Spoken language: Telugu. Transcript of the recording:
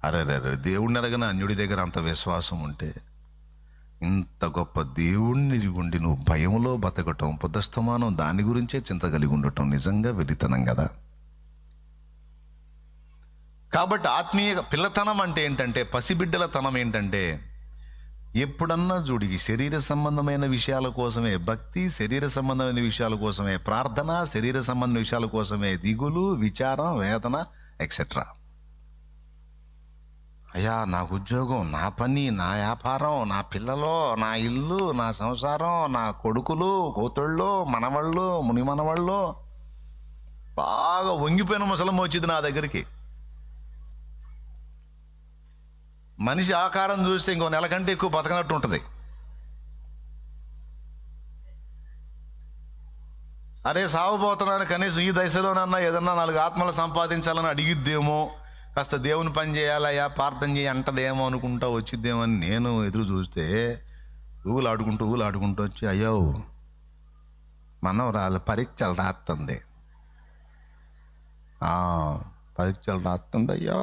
అరే దేవుణ్ణి అడగన అన్యుడి దగ్గర అంత విశ్వాసం ఉంటే, ఇంత గొప్ప దేవుణ్ణి ఉండి నువ్వు భయంలో బతకటం, పొద్దస్తమానం దాని గురించే చింత కలిగి ఉండటం నిజంగా వెరితనం కదా. కాబట్టి ఆత్మీయ పిల్లతనం అంటే ఏంటంటే, పసిబిడ్డల తనం ఏంటంటే, ఎప్పుడన్నా చూడు ఈ శరీర సంబంధమైన విషయాల కోసమే భక్తి, శరీర సంబంధమైన విషయాల కోసమే ప్రార్థన, శరీర సంబంధమైన విషయాల కోసమే దిగులు, విచారం, వేదన ఎక్సెట్రా. అయ్యా నాకు ఉద్యోగం, నా పని, నా వ్యాపారం, నా పిల్లలు, నా ఇల్లు, నా సంసారం, నా కొడుకులు, కూతుళ్ళు, మనవాళ్ళు, ముని మనవాళ్ళు. బాగా వంగిపోయిన ముసలమ్మ వచ్చింది నా దగ్గరికి. మనిషి ఆకారం చూస్తే ఇంకో నెల కంటే ఎక్కువ బతకనట్టు ఉంటుంది. అరే సాగుపోతున్నాను, కనీసం ఈ దశలోనన్నా ఏదన్నా 4 ఆత్మలు సంపాదించాలని అడిగిద్దేమో, కాస్త దేవుని పని చేయాలయ్యా, ప్రార్థన చేయి అంటదేమో అనుకుంటా వచ్చిద్దేమో అని నేను ఎదురు చూస్తే, ఊగులాడుకుంటూ వచ్చి, అయ్యో మనవరాలు పరీక్షలు రాస్తుంది, పరీక్షలు రాస్తుంది అయ్యో